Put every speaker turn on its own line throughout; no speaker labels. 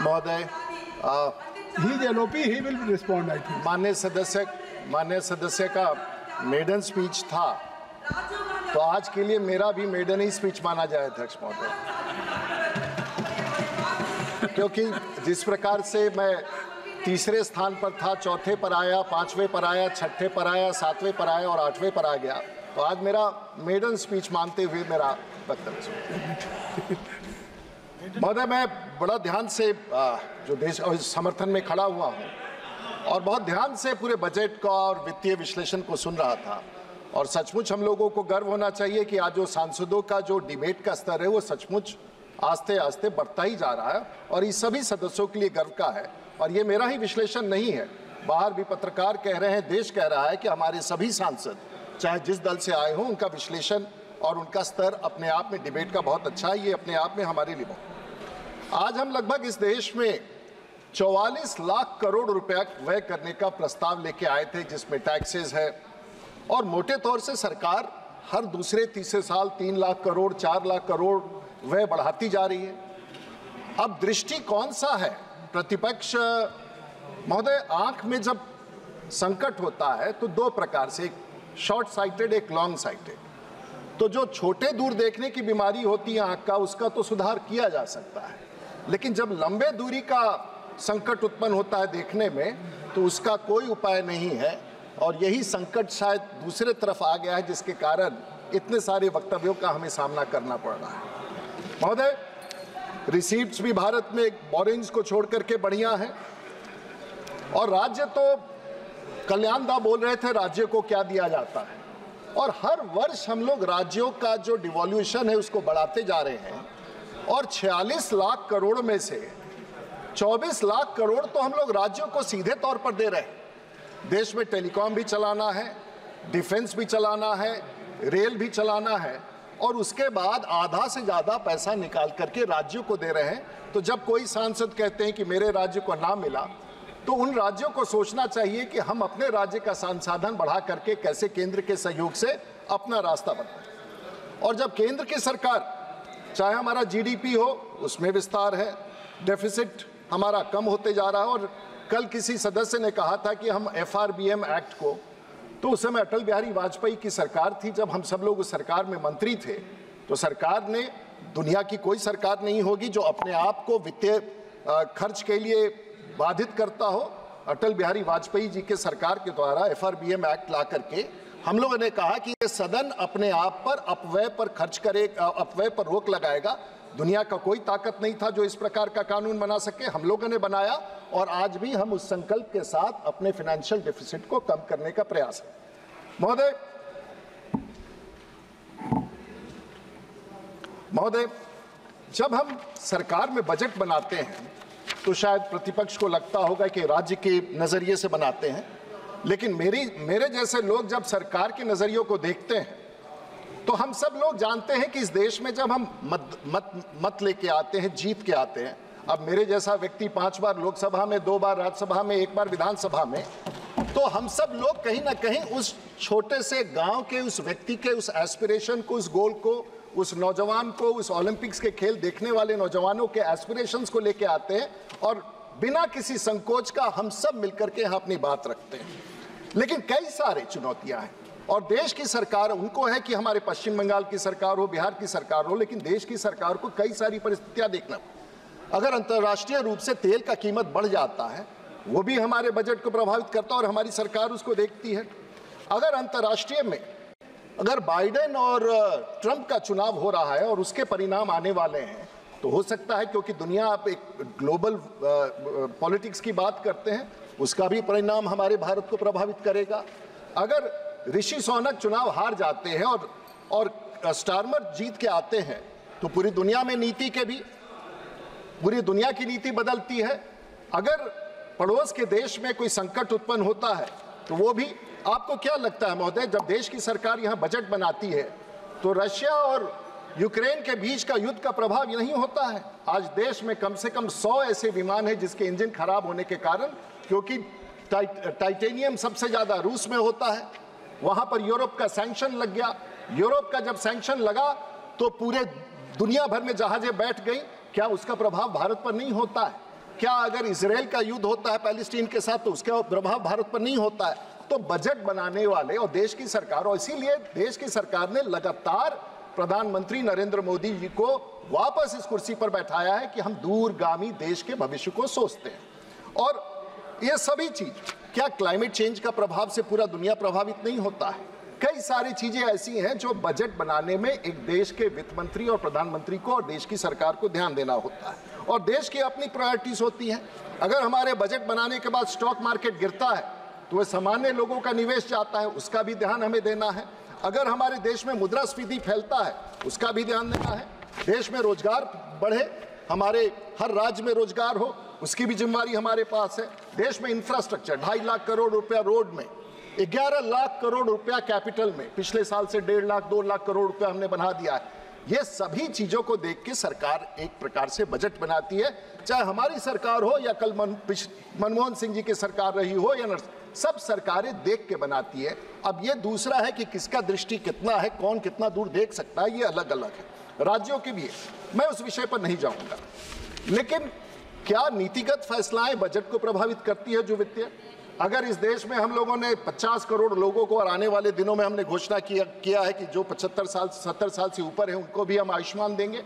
महोदय,
He is LOP, he will respond, I think.
माननीय सदस्य का मेडन स्पीच था, तो आज के लिए मेरा भी मेडन ही स्पीच माना जाए अध्यक्ष महोदय, क्योंकि जिस प्रकार से मैं तीसरे स्थान पर था, चौथे पर आया, पांचवें पर आया, छठे पर आया, सातवें पर आया और आठवें पर आ गया, तो आज मेरा मेडन स्पीच मानते हुए मेरा वक्तव्य सुनिए। महोदय, मैं बड़ा ध्यान से जो देश और समर्थन में खड़ा हुआ हूँ और बहुत ध्यान से पूरे बजट का और वित्तीय विश्लेषण को सुन रहा था, और सचमुच हम लोगों को गर्व होना चाहिए कि आज जो सांसदों का जो डिबेट का स्तर है वो सचमुच आस्ते आस्ते बढ़ता ही जा रहा है, और ये सभी सदस्यों के लिए गर्व का है। और ये मेरा ही विश्लेषण नहीं है, बाहर भी पत्रकार कह रहे हैं, देश कह रहा है कि हमारे सभी सांसद चाहे जिस दल से आए हों, उनका विश्लेषण और उनका स्तर अपने आप में डिबेट का बहुत अच्छा है। ये अपने आप में हमारे लिए आज हम लगभग इस देश में 44 लाख करोड़ रुपया व्यय करने का प्रस्ताव लेके आए थे, जिसमें टैक्सेस है, और मोटे तौर से सरकार हर दूसरे तीसरे साल 3 लाख करोड़ 4 लाख करोड़ व्यय बढ़ाती जा रही है। अब दृष्टि कौन सा है? प्रतिपक्ष महोदय, आंख में जब संकट होता है तो दो प्रकार से, एक शॉर्ट साइटेड, एक लॉन्ग साइटेड। तो जो छोटे दूर देखने की बीमारी होती है आंख का, उसका तो सुधार किया जा सकता है, लेकिन जब लंबे दूरी का संकट उत्पन्न होता है देखने में, तो उसका कोई उपाय नहीं है, और यही संकट शायद दूसरे तरफ आ गया है, जिसके कारण इतने सारे वक्तव्यों का हमें सामना करना पड़ रहा है। महोदय, रिसीप्ट्स भी भारत में बोरिंग्स को छोड़ करके बढ़िया है, और राज्य तो कल्याण दा बोल रहे थे राज्य को क्या दिया जाता है, और हर वर्ष हम लोग राज्यों का जो डिवॉल्यूशन है उसको बढ़ाते जा रहे हैं, और 46 लाख करोड़ में से 24 लाख करोड़ तो हम लोग राज्यों को सीधे तौर पर दे रहे हैं। देश में टेलीकॉम भी चलाना है, डिफेंस भी चलाना है, रेल भी चलाना है, और उसके बाद आधा से ज़्यादा पैसा निकाल करके राज्यों को दे रहे हैं। तो जब कोई सांसद कहते हैं कि मेरे राज्य को ना मिला, तो उन राज्यों को सोचना चाहिए कि हम अपने राज्य का संसाधन बढ़ा करके कैसे केंद्र के सहयोग से अपना रास्ता बनाएं। और जब केंद्र की सरकार, चाहे हमारा जीडीपी हो उसमें विस्तार है, डेफिसिट हमारा कम होते जा रहा है, और कल किसी सदस्य ने कहा था कि हम एफआरबीएम एक्ट को, तो उस समय अटल बिहारी वाजपेयी की सरकार थी, जब हम सब लोग उस सरकार में मंत्री थे, तो सरकार ने, दुनिया की कोई सरकार नहीं होगी जो अपने आप को वित्तीय खर्च के लिए बाधित करता हो। अटल बिहारी वाजपेयी जी के सरकार के द्वारा एफआरबीएम एक्ट ला करके हम लोगों ने कहा कि ये सदन अपने आप पर अपव्यय पर खर्च करे, अपव्यय पर रोक लगाएगा। दुनिया का कोई ताकत नहीं था जो इस प्रकार का कानून बना सके, हम लोगों ने बनाया, और आज भी हम उस संकल्प के साथ अपने फाइनेंशियल डेफिसिट को कम करने का प्रयास है। महोदय, जब हम सरकार में बजट बनाते हैं तो शायद प्रतिपक्ष को लगता होगा कि राज्य के नजरिए से बनाते हैं, लेकिन मेरे जैसे लोग जब सरकार के नजरियों को देखते हैं तो हम सब लोग जानते हैं कि इस देश में जब हम मत लेके आते हैं, जीत के आते हैं, अब मेरे जैसा व्यक्ति 5 बार लोकसभा में, 2 बार राज्यसभा में, 1 बार विधानसभा में, तो हम सब लोग कहीं ना कहीं उस छोटे से गांव के उस व्यक्ति के उस एस्पिरेशन को, उस गोल को, उस नौजवान को, उस ओलंपिक्स के खेल देखने वाले नौजवानों के एस्पिरेशंस को लेके आते हैं, और बिना किसी संकोच का हम सब मिलकर के यहाँ अपनी बात रखते हैं। लेकिन कई सारे चुनौतियां हैं, और देश की सरकार, उनको है कि हमारे पश्चिम बंगाल की सरकार हो, बिहार की सरकार हो, लेकिन देश की सरकार को कई सारी परिस्थितियां देखना। अगर अंतर्राष्ट्रीय रूप से तेल का कीमत बढ़ जाता है, वो भी हमारे बजट को प्रभावित करता है, और हमारी सरकार उसको देखती है। अगर अंतर्राष्ट्रीय में अगर बाइडेन और ट्रंप का चुनाव हो रहा है और उसके परिणाम आने वाले हैं, तो हो सकता है, क्योंकि दुनिया, आप एक ग्लोबल पॉलिटिक्स की बात करते हैं, उसका भी परिणाम हमारे भारत को प्रभावित करेगा। अगर ऋषि सोनक चुनाव हार जाते हैं और स्टारमर जीत के आते हैं, तो पूरी दुनिया में नीति के भी, पूरी दुनिया की नीति बदलती है। अगर पड़ोस के देश में कोई संकट उत्पन्न होता है, तो वो भी, आपको क्या लगता है महोदय, जब देश की सरकार यहाँ बजट बनाती है तो रशिया और यूक्रेन के बीच का युद्ध का प्रभाव नहीं होता है? आज देश में कम से कम 100 ऐसे विमान हैं जिसके इंजन खराब होने के कारण, क्योंकि टाइटेनियम सबसे ज्यादा रूस में होता है, वहां पर यूरोप का सैंक्शन लग गया। यूरोप का जब सैंक्शन लगा तो पूरे दुनिया भर में जहाजें बैठ गई, क्या उसका प्रभाव भारत पर नहीं होता है? क्या अगर इजराइल का युद्ध होता है पैलेस्टीन के साथ तो उसका प्रभाव भारत पर नहीं होता है? तो बजट बनाने वाले और देश की सरकार, और इसीलिए देश की सरकार ने लगातार प्रधानमंत्री नरेंद्र मोदी जी को वापस इस कुर्सी पर बैठाया है कि हम दूरगामी देश के भविष्य को सोचते हैं। और ये सभी चीज, क्या क्लाइमेट चेंज का प्रभाव से पूरा दुनिया प्रभावित नहीं होता है? कई सारी चीजें ऐसी हैं जो बजट बनाने में एक देश के वित्त मंत्री और प्रधानमंत्री को और देश की सरकार को ध्यान देना होता है, और देश की अपनी प्रायोरिटीज होती हैं। अगर हमारे बजट बनाने के बाद स्टॉक मार्केट गिरता है तो वह सामान्य लोगों का निवेश जाता है, उसका भी ध्यान हमें देना है। अगर हमारे देश में मुद्रास्फीति फैलता है उसका भी ध्यान देना है। देश में रोजगार बढ़े, हमारे हर राज्य में रोजगार हो, उसकी भी जिम्मेवारी हमारे पास है। देश में इंफ्रास्ट्रक्चर 2.5 लाख करोड़ रुपया रोड में, 11 लाख करोड़ रुपया कैपिटल में, पिछले साल से 1.5 लाख 2 लाख करोड़ रुपया हमने बना दिया है। ये सभी चीजों को देख के सरकार एक प्रकार से बजट बनाती है, चाहे हमारी सरकार हो या कल मनमोहन सिंह जी की सरकार रही हो या सब सरकारें देख के बनाती है। अब ये दूसरा है कि किसका दृष्टि कितना है, कौन कितना दूर देख सकता है, ये अलग अलग है, राज्यों की भी है। मैं उस विषय पर नहीं जाऊंगा, लेकिन क्या नीतिगत फैसलाएं बजट को प्रभावित करती है? जो वित्तीय, अगर इस देश में हम लोगों ने 50 करोड़ लोगों को और आने वाले दिनों में हमने घोषणा किया है कि जो 75 साल 70 साल से ऊपर है उनको भी हम आयुष्मान देंगे,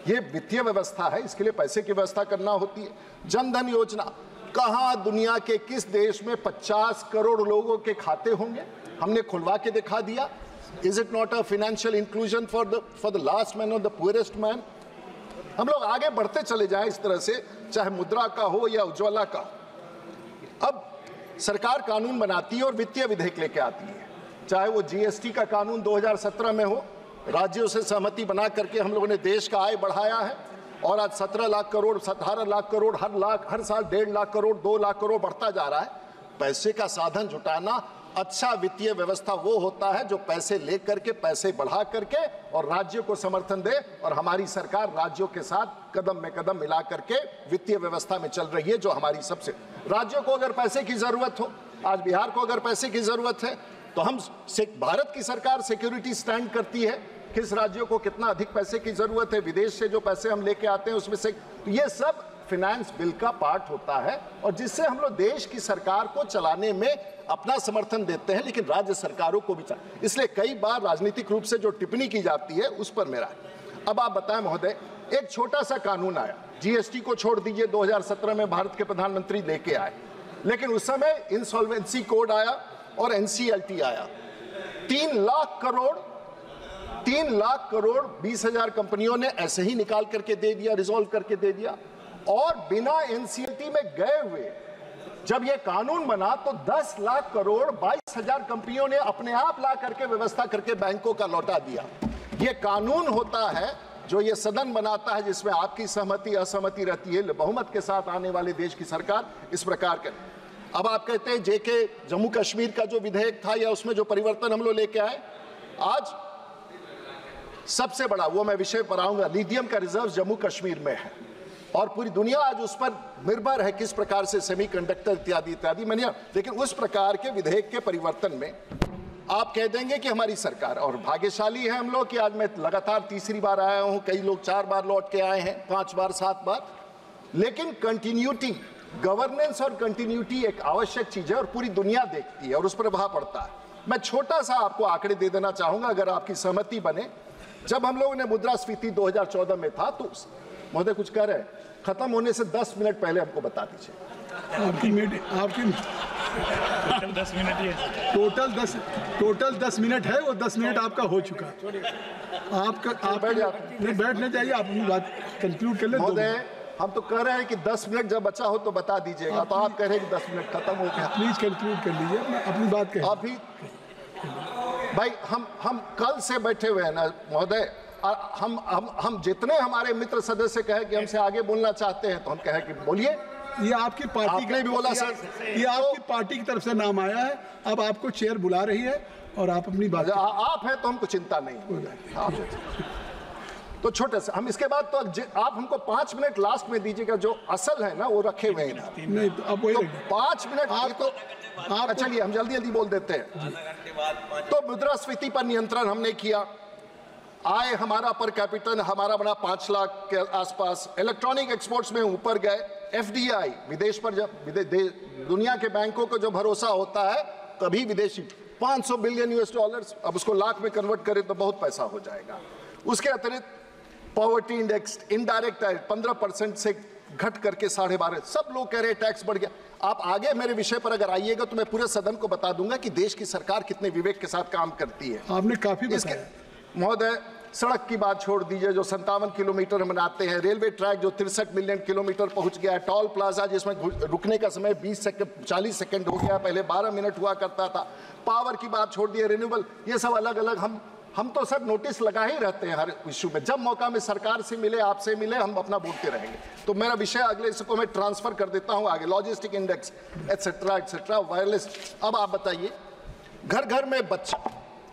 ये वित्तीय व्यवस्था है, इसके लिए पैसे की व्यवस्था करना होती है। जनधन योजना, कहां दुनिया के किस देश में 50 करोड़ लोगों के खाते होंगे? हमने खुलवा के दिखा दिया। Is it not a financial inclusion for the last man और द पुअरेस्ट मैन? हम लोग आगे बढ़ते चले जाएं इस तरह से, चाहे मुद्रा का हो या उज्ज्वला का। अब सरकार कानून बनाती है और वित्तीय विधेयक लेके आती है, चाहे वो जीएसटी का कानून 2017 में हो, राज्यों से सहमति बना करके हम लोगों ने देश का आय बढ़ाया है और आज 17 लाख करोड़ 18 लाख करोड़ हर साल 1.5 लाख करोड़ 2 लाख करोड़ बढ़ता जा रहा है। पैसे का साधन जुटाना, अच्छा वित्तीय व्यवस्था वो होता है जो पैसे लेकर के, पैसे बढ़ा करके और राज्यों को समर्थन दे, और हमारी सरकार राज्यों के साथ कदम में कदम मिला करके वित्तीय व्यवस्था में चल रही है, जो हमारी सबसे। राज्यों को अगर पैसे की जरूरत हो, आज बिहार को अगर पैसे की जरूरत है तो हम भारत की सरकार सिक्योरिटी स्टैंड करती है, किस राज्यों को कितना अधिक पैसे की जरूरत है, विदेश से जो पैसे हम लेके आते हैं उसमें से, तो ये सब फाइनेंस बिल का पार्ट होता है, और जिससे हम लोग देश की सरकार को चलाने में अपना समर्थन देते हैं, लेकिन राज्य सरकारों को भी। इसलिए कई बार राजनीतिक रूप से जो टिप्पणी की जाती है उस पर मेरा। अब आप बताएं महोदय, एक छोटा सा कानून आया, जीएसटी को छोड़ दीजिए, 2017 में भारत के प्रधानमंत्री लेके आए, लेकिन उस समय इंसॉल्वेंसी कोड आया और एनसीएलटी आया। 3 लाख करोड़ 20,000 कंपनियों ने ऐसे ही निकाल करके दे दिया, रिजॉल्व करके दे दिया, और बिना एनसीएलटी में गए हुए जब ये कानून बना तो 10 लाख करोड़ 22,000 कंपनियों ने अपने आप ला करके व्यवस्था करके बैंकों का लौटा दिया। ये कानून होता है जो ये सदन बनाता है, जिसमें आपकी सहमति असहमति रहती है, बहुमत के साथ आने वाले देश की सरकार इस प्रकार के। अब आप कहते हैं जेके जम्मू कश्मीर का जो विधेयक था या उसमें जो परिवर्तन हम लोग लेके आए, आज सबसे बड़ा वो मैं विषय पर आऊंगा, लिथियम का रिजर्व जम्मू कश्मीर में है और पूरी दुनिया आज उस पर निर्भर है, किस प्रकार से सेमीकंडक्टर इत्यादि इत्यादि। मैंने, लेकिन उस प्रकार के विधेयक के परिवर्तन में आप कह देंगे कि हमारी सरकार, और भाग्यशाली है हम लोग कि आज मैं लगातार तीसरी बार आया हूं, कई लोग 4 बार लौट के आए हैं, 5 बार 7 बार, लेकिन कंटिन्यूटी, गवर्नेंस और कंटिन्यूटी एक आवश्यक चीज है और पूरी दुनिया देखती है और उस पर प्रभाव पड़ता है। मैं छोटा सा आपको आंकड़े दे देना चाहूंगा अगर आपकी सहमति बने। जब हम लोगों ने मुद्रास्फीति 2014 में था तो महोदय कुछ कह रहे हैं, खत्म होने से 10 मिनट पहले हमको बता दीजिए।
आपकी
टोटल 10 मिनट ही है,
टोटल 10 मिनट है, वो 10 मिनट आपका हो चुका। आप बैठने चाहिए, आप अपनी बात कंक्लूड कर ले।
महोदय हम तो कह रहे हैं कि 10 मिनट जब बचा हो तो बता दीजिएगा, तो आप कह रहे हैं कि 10 मिनट खत्म हो गया।
प्लीज कंक्लूड कर लीजिए अपनी बात। कह
अभी भाई हम कल से बैठे हुए हैं ना महोदय, हम जितने हमारे मित्र सदस्य कहे कि हमसे आगे बोलना चाहते हैं तो हम कहे कि बोलिए।
ये आपकी पार्टी
आपने भी बोला सर,
ये आपकी पार्टी की तरफ से नाम आया है, अब आपको चेयर बुला रही है और आप अपनी बात।
आप हैं तो हमको चिंता नहीं। तो छोटे से हम इसके बाद तो आप हमको 5 मिनट लास्ट में दीजिएगा, जो असल है ना वो रखे हुए हैं।
नहीं तो अब वही
5 मिनट आप चलिए हम जल्दी जल्दी बोल देते हैं। तो मुद्रास्फीति पर नियंत्रण हमने किया, आय हमारा पर कैपिटल हमारा बना 5 लाख के आसपास, इलेक्ट्रॉनिक एक्सपोर्ट्स में ऊपर गए, FDI विदेश पर जब दुनिया के बैंकों को जो भरोसा होता है तभी विदेशी 500 बिलियन US डॉलर्स, अब उसको लाख में कन्वर्ट करें तो बहुत पैसा हो जाएगा। उसके अतिरिक्त पॉवर्टी इंडेक्स इनडायरेक्ट टैक्स 15% से घट करके 12.5, सब लोग कह रहे हैं टैक्स बढ़ गया। आप आगे मेरे विषय पर अगर आइएगा तो मैं पूरे सदन को बता दूंगा कि देश की सरकार कितने विवेक के साथ काम करती है।
आपने काफी
इसके महोदय सड़क की बात छोड़ दीजिए जो 57 किलोमीटर बनाते हैं, रेलवे ट्रैक जो 63 मिलियन किलोमीटर पहुंच गया है, टोल प्लाजा जिसमें रुकने का समय 40 सेकंड हो गया, पहले 12 मिनट हुआ करता था, पावर की बात छोड़ दिए, रिन्यूएबल, ये सब अलग अलग हम तो सर नोटिस लगा ही रहते हैं हर इशू में। जब मौका में सरकार से मिले, आपसे मिले, हम अपना बोलते रहेंगे। तो मेरा विषय अगले इसको मैं ट्रांसफर कर देता हूं आगे, लॉजिस्टिक इंडेक्स एटसेट्रा वायरलेस। अब आप बताइए, घर घर में बच्चे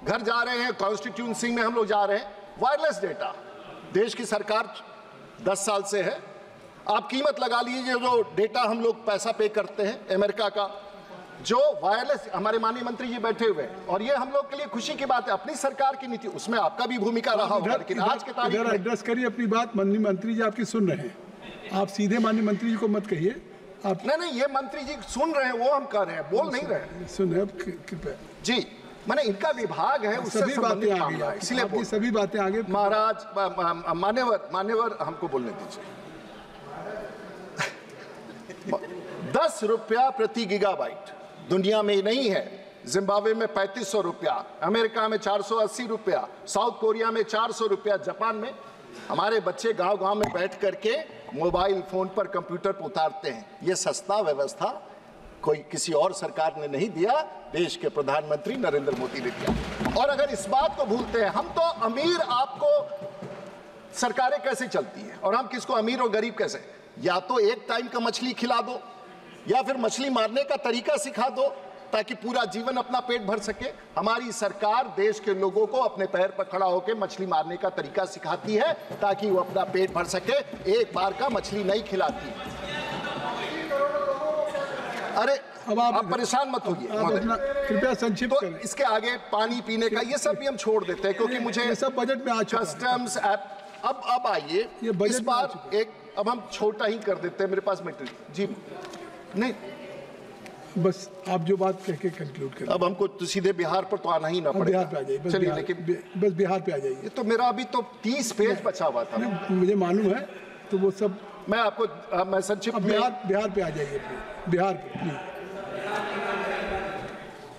घर जा रहे हैं, कॉन्स्टिट्यूंसी में हम लोग जा रहे हैं, वायरलेस डेटा देश की सरकार 10 साल से है। आप कीमत लगा लीजिए जो डेटा हम लोग पैसा पे करते हैं अमेरिका का, जो वायरलेस, हमारे माननीय मंत्री जी बैठे हुए हैं, और ये हम लोग के लिए खुशी की बात है, अपनी सरकार की नीति, उसमें आपका भी भूमिका रहा होगा। लेकिन आज के तारीख में
एड्रेस करिए अपनी बात, माननीय मंत्री जी आपकी सुन रहे हैं, आप सीधे माननीय मंत्री जी को मत कहिए। आप
नहीं, ये मंत्री जी सुन रहे हैं, वो हम कर रहे हैं, बोल नहीं रहे हैं।
सुन रहे हैं कृपया
जी, मैंने इनका विभाग है, उससे
सभी बातें आ
मामला है,
गई,
इसलिए
आपकी सभी बातें आगे।
महाराज मान्यवर हमको बोलने दीजिए। 10 रुपया प्रति गीगाबाइट दुनिया में नहीं है। जिम्बाब्वे में 3500 रुपया, अमेरिका में 480 रुपया, साउथ कोरिया में 400 रुपया, जापान में। हमारे बच्चे गांव गांव में बैठ करके मोबाइल फोन पर, कंप्यूटर पर उतारते हैं। ये सस्ता व्यवस्था कोई किसी और सरकार ने नहीं दिया, देश के प्रधानमंत्री नरेंद्र मोदी ने दिया। और अगर इस बात को भूलते हैं हम, तो अमीर आपको सरकारें कैसे चलती हैं और हम किसको अमीर और गरीब कैसे, या तो एक टाइम का मछली खिला दो या फिर मछली मारने का तरीका सिखा दो ताकि पूरा जीवन अपना पेट भर सके। हमारी सरकार देश के लोगों को अपने पैर पर खड़ा होकर मछली मारने का तरीका सिखाती है ताकि वो अपना पेट भर सके, एक बार का मछली नहीं खिलाती। अरे अब आप परेशान मत होइए,
कृपया संक्षिप्त
तो
करें।
इसके आगे पानी पीने का ये सब भी हम छोड़ देते हैं क्योंकि मुझे
सब बजट में आ चुका है।
कस्टम्स अब आइए, इस बार एक अब हम छोटा ही कर देते हैं, मेरे पास मटेरियल जी नहीं,
बस आप जो बात कह के कंक्लूड करें।
अब हमको तो सीधे बिहार पर तो आना ही ना पड़ेगा।
बिहार पे आ जाइए,
चलिए, लेकिन
बस बिहार पे आ जाइए।
ये तो मेरा अभी तो 30 पेज बचा हुआ था,
मुझे मालूम है, तो वो सब
मैं आपको मैं संक्षिप्त
बिहार पे आ जाइए, बिहार पे प्लीज।